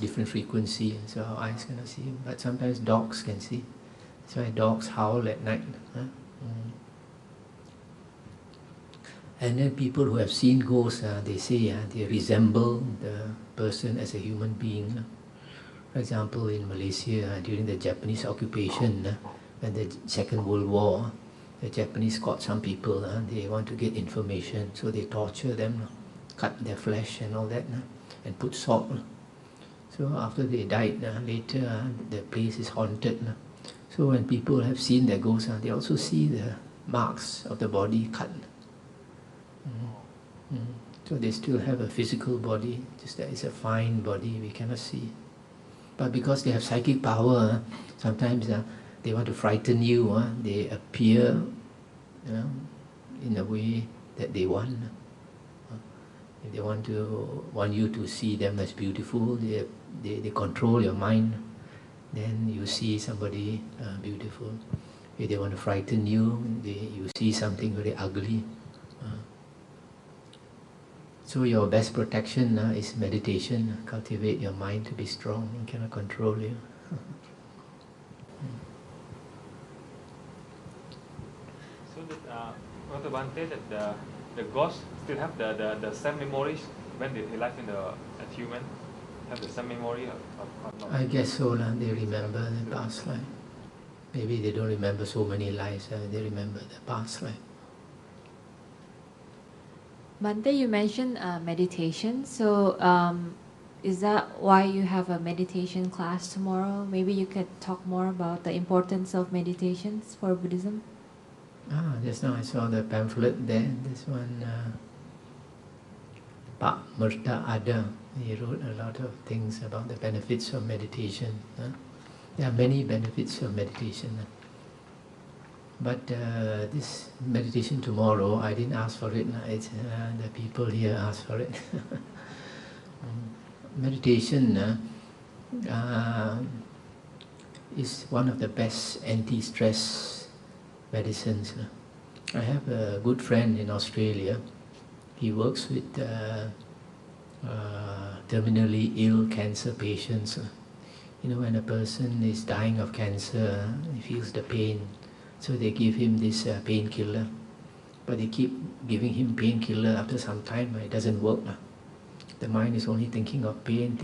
Different frequency, so our eyes cannot see. But sometimes dogs can see. That's why dogs howl at night. And then people who have seen ghosts, they say they resemble the person as a human being. For example, in Malaysia, during the Japanese occupation, when the Second World War, the Japanese caught some people, they want to get information, so they torture them, cut their flesh and all that, and put salt. So after they died, later the place is haunted. So when people have seen their ghosts, they also see the marks of the body cut. So they still have a physical body, just that it's a fine body we cannot see. But because they have psychic power, sometimes they want to frighten you, they appear in a way that they want. If they want you to see them as beautiful, they control your mind, then you see somebody beautiful. If they want to frighten you, you see something very ugly. So your best protection is meditation. Cultivate your mind to be strong. It cannot control you. So that Bhante, that the ghosts still have the same memories when they live as human, have the same memory of I guess so. They remember the past life. Maybe they don't remember so many lives. They remember the past life. Bhante, you mentioned meditation. So is that why you have a meditation class tomorrow? Maybe you could talk more about the importance of meditations for Buddhism. Just now I saw the pamphlet there. This one, Pak Merta Ada, he wrote a lot of things about the benefits of meditation. There are many benefits of meditation. But this meditation tomorrow, I didn't ask for it. It's the people here asked for it. Meditation is one of the best anti-stress medicines. I have a good friend in Australia. He works with terminally ill cancer patients. When a person is dying of cancer, he feels the pain. So they give him this painkiller, but they keep giving him painkiller. After some time, it doesn't work. The mind is only thinking of pain.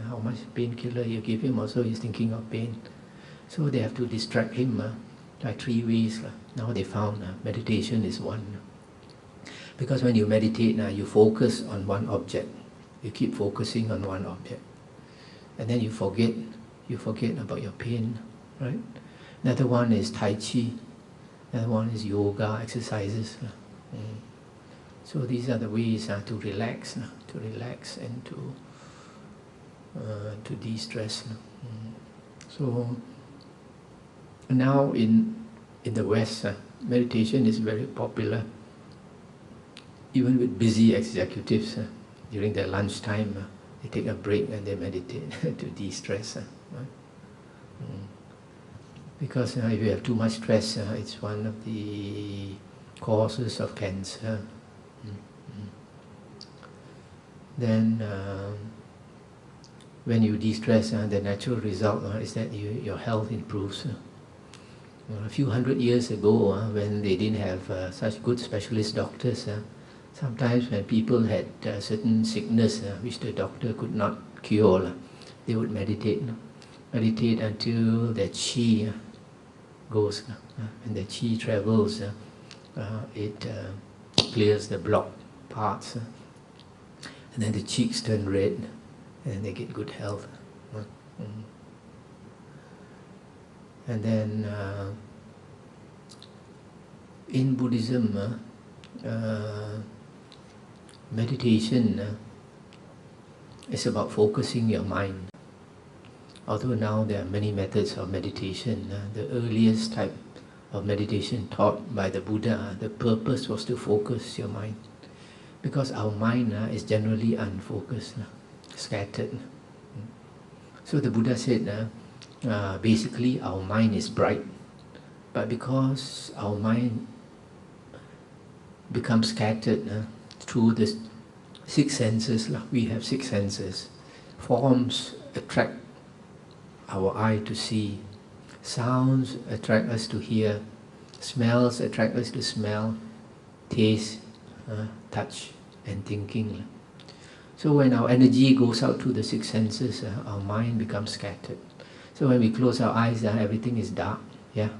How much painkiller you give him, also he's thinking of pain. So they have to distract him like 3 ways. Now they found meditation is one. Because when you meditate, you focus on one object. You keep focusing on one object, and then you forget about your pain, right? Another one is Tai Chi. Another one is yoga exercises. So these are the ways to relax and to de-stress. So now in the West, meditation is very popular. Even with busy executives, during their lunchtime, they take a break and they meditate to de-stress. Right? Because if you have too much stress, it's one of the causes of cancer. Then when you de-stress, the natural result is that your health improves. A few hundred years ago, when they didn't have such good specialist doctors, sometimes when people had certain sickness which the doctor could not cure, they would meditate. Meditate until the chi goes. When the chi travels, it clears the blocked parts. And then the cheeks turn red, and they get good health. And then in Buddhism, meditation It's about focusing your mind. Although now there are many methods of meditation, the earliest type of meditation taught by the Buddha, the purpose was to focus your mind. Because our mind is generally unfocused, scattered. So the Buddha said, basically our mind is bright, but because our mind becomes scattered through the six senses, we have six senses. Forms attract our eye to see, sounds attract us to hear, smells attract us to smell, taste, touch and thinking. So when our energy goes out through the six senses, our mind becomes scattered. So when we close our eyes, everything is dark. Yeah.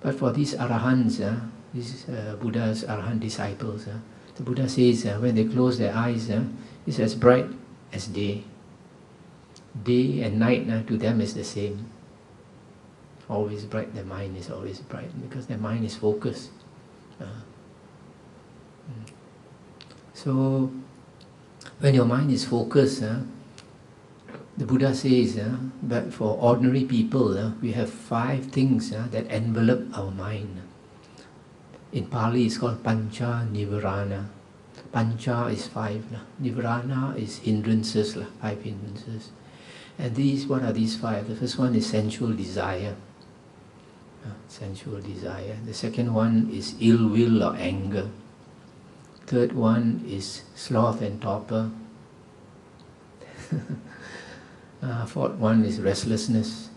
But for these arahants, these Buddha's arahant disciples, the Buddha says when they close their eyes, it's as bright as day. Day and night to them is the same. Always bright, their mind is always bright because their mind is focused. So when your mind is focused, the Buddha says that for ordinary people, we have 5 things that envelop our mind. In Pali it's called Pancha Nivarana. Pancha is 5. Nivarana is hindrances, 5 hindrances. And these, what are these 5? The first one is sensual desire. Sensual desire. The second one is ill will or anger. Third one is sloth and torpor. Fourth one is restlessness.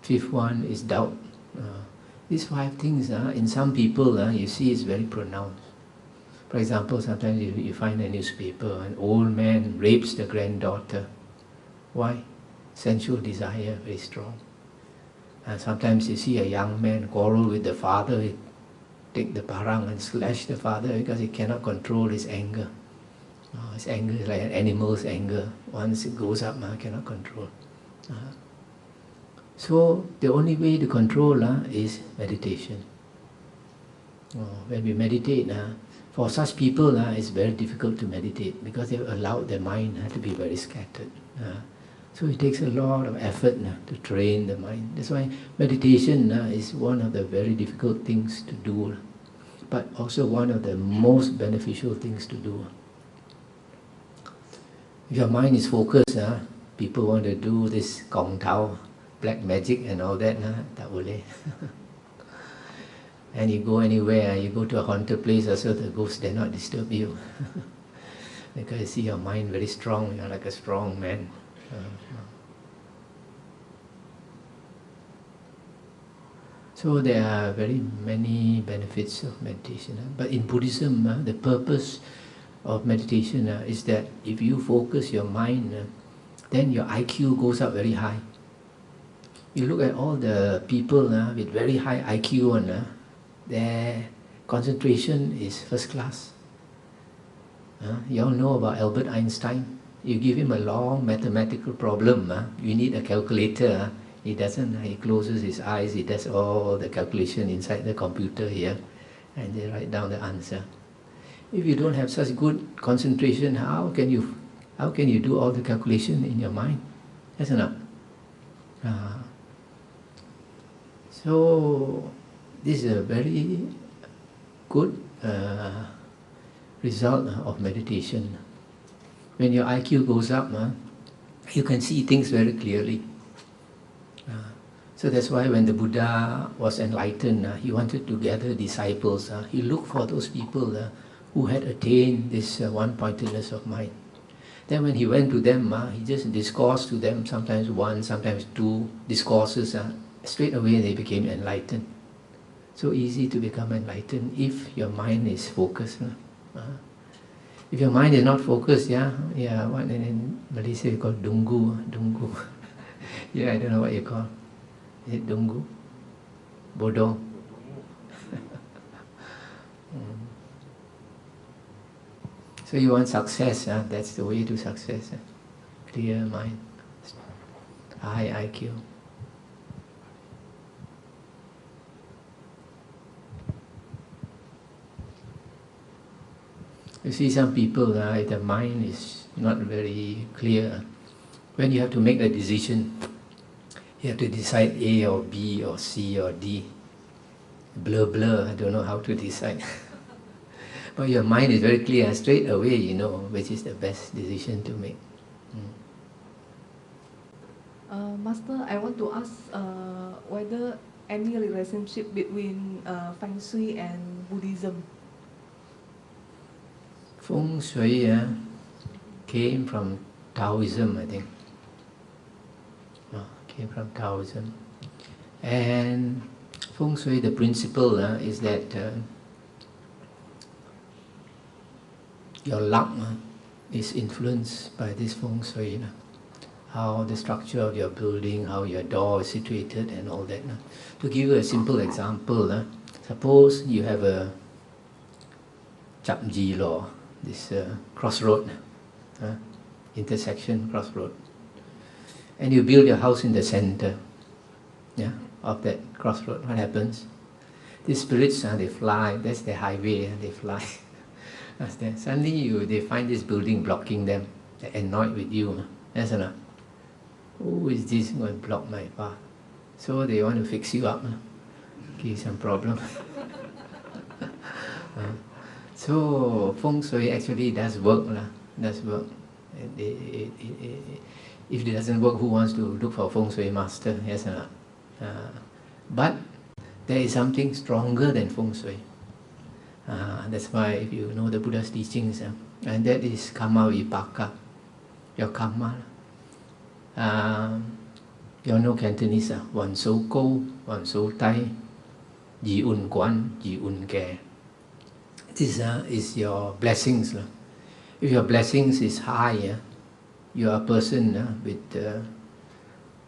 Fifth one is doubt. These 5 things, in some people, you see it's very pronounced. For example, sometimes you find a newspaper, an old man rapes the granddaughter. Why? Sensual desire, very strong. And sometimes you see a young man quarrel with the father, he take the parang and slash the father because he cannot control his anger. His anger is like an animal's anger. Once it goes up, cannot control. So the only way to control is meditation. When we meditate, for such people, it's very difficult to meditate because they've allowed their mind to be very scattered. So it takes a lot of effort to train the mind. That's why meditation is one of the very difficult things to do, but also one of the most beneficial things to do. If your mind is focused, people want to do this Kong Tao, black magic and all that, tak boleh. And you go anywhere, you go to a haunted place, also the ghosts dare not disturb you. Because you see your mind very strong, you're like a strong man. So there are very many benefits of meditation. But in Buddhism, the purpose of meditation is that if you focus your mind, then your IQ goes up very high. You look at all the people with very high IQ, their concentration is first class. You all know about Albert Einstein. You give him a long mathematical problem, you need a calculator. He doesn't, he closes his eyes, he does all the calculation inside the computer here, and they write down the answer. If you don't have such good concentration, how can you do all the calculation in your mind? Yes or not? So this is a very good result of meditation. When your IQ goes up, you can see things very clearly. So that's why when the Buddha was enlightened, he wanted to gather disciples. He looked for those people who had attained this one-pointedness of mind. Then when he went to them, he just discoursed to them, sometimes 1, sometimes 2 discourses. Straight away they became enlightened. So easy to become enlightened if your mind is focused. If your mind is not focused, what in Malaysia you call dungu. Yeah, I don't know what you call. Is it dungu? Bodoh? So you want success, that's the way to success. Clear mind, high IQ. You see some people, if the mind is not very clear. When you have to make a decision, you have to decide A or B or C or D. Blur, blur, I don't know how to decide. But your mind is very clear, and straight away you know which is the best decision to make. Master, I want to ask whether any relationship between Feng Shui and Buddhism. Feng Shui came from Taoism, I think. Came from Taoism. And Feng Shui, the principle is that your luck is influenced by this Feng Shui. How the structure of your building, how your door is situated and all that. To give you a simple example, suppose you have a Chapji law, this crossroad, intersection crossroad, and you build your house in the center of that crossroad. What happens? These spirits, they fly, that's the highway, they fly. Suddenly they find this building blocking them, they're annoyed with you. That's enough. Who is this going to block my path? So they want to fix you up, give some problem. So Feng Shui actually does work, does work. If it doesn't work, who wants to look for a Feng Shui master? Yes or not? But there is something stronger than Feng Shui. That's why if you know the Buddha's teachings, and that is karma vipaka, your karma. You know Cantonese, one so go, one so tai, ji un quan, ji un ke. This is your blessings. If your blessings is high, you are a person with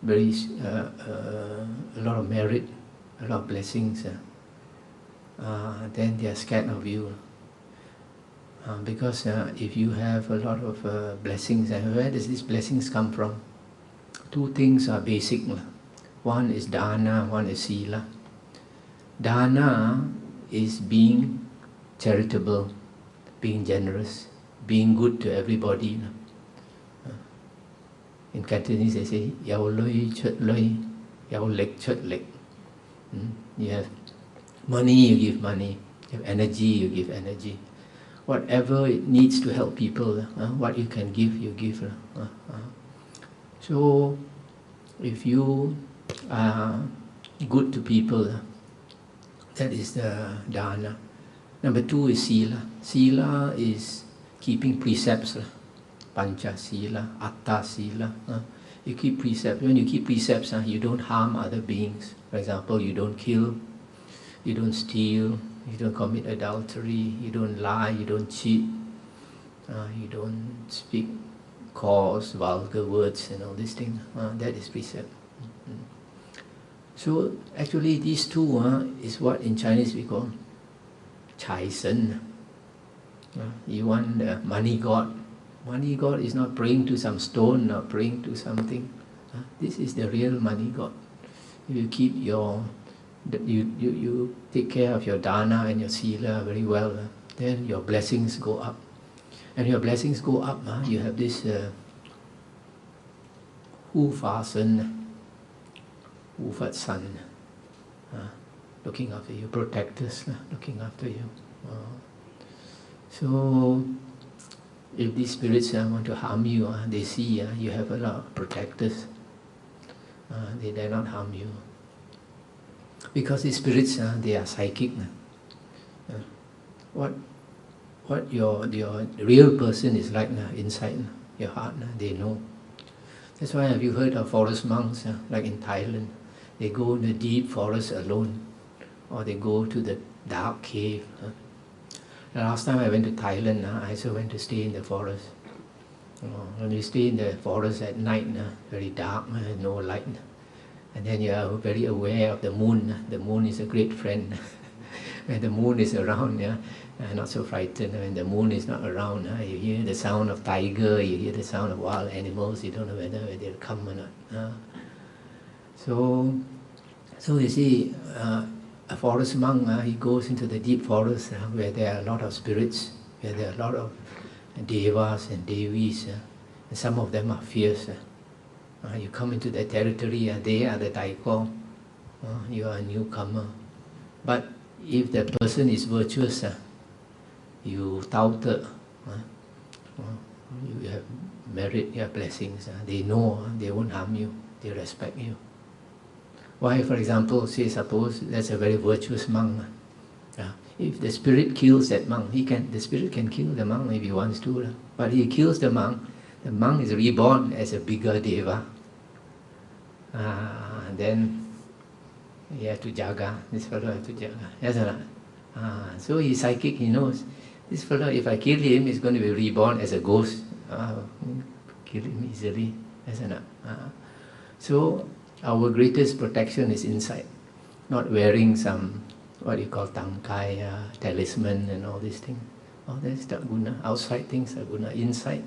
very a lot of merit, a lot of blessings. Then they are scared of you. Because if you have a lot of blessings, where does these blessings come from? Two things are basic. One is dana, one is sila. Dana is being charitable, being generous, being good to everybody. In Cantonese they say, yao loi chut loi, yao lek chut lek. You have money, you give money. You have energy, you give energy. Whatever it needs to help people, what you can give, you give. So, if you are good to people, that is the dana. Number two is sila. Sila is keeping precepts. Pancha sila, atta sila. You keep precepts. When you keep precepts, you don't harm other beings. For example, you don't kill, you don't steal, you don't commit adultery, you don't lie, you don't cheat, you don't speak coarse, vulgar words and all these things. That is precept. So actually these two is what in Chinese we call Chai Sen. You want the money god. Money god is not praying to some stone or praying to something. This is the real money god. If you keep your, you take care of your dana and your sila very well, then your blessings go up. And your blessings go up, you have this Hu Fa Sen, Hu Fat San, looking after you, protectors looking after you. So, if these spirits want to harm you, they see you have a lot of protectors. They dare not harm you. Because these spirits, they are psychic. What your real person is like inside your heart, they know. That's why have you heard of forest monks, like in Thailand? They go in the deep forest alone, or they go to the dark cave. The last time I went to Thailand, I also went to stay in the forest. When you stay in the forest at night, very dark, no light. And then you are very aware of the moon. The moon is a great friend. When the moon is around, not so frightened. When the moon is not around, you hear the sound of tiger, you hear the sound of wild animals, you don't know whether they'll come or not. So you see, a forest monk, he goes into the deep forest where there are a lot of spirits, where there are a lot of devas and devis, and some of them are fierce. You come into their territory, they are the taiko, you are a newcomer. But if the person is virtuous, you touted, you have merit, you have blessings, they know they won't harm you, they respect you. Why, for example, say suppose there's a very virtuous monk. If the spirit kills that monk, the spirit can kill the monk if he wants to. But he kills the monk is reborn as a bigger deva. Then he has to jaga, this fellow has to jaga. Yes or not? So he's psychic, he knows. This fellow, if I kill him, he's going to be reborn as a ghost. Kill him easily. Yes or not? So our greatest protection is inside, not wearing some, what you call tangkai, talisman and all these things. All that's not guna. Outside things are guna. Inside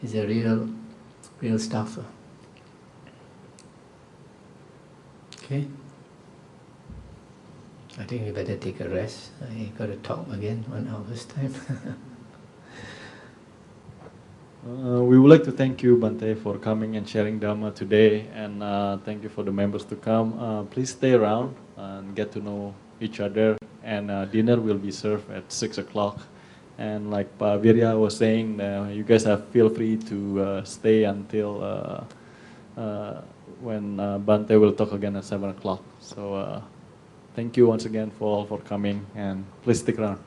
is a real stuff. Okay? I think we better take a rest. I got to talk again 1 hour's time. We would like to thank you, Bante, for coming and sharing Dhamma today, and thank you for the members to come. Please stay around and get to know each other, and dinner will be served at 6 o'clock. And like Pa Virya was saying, you guys feel free to stay until when Bante will talk again at 7 o'clock. So thank you once again for coming, and please stick around.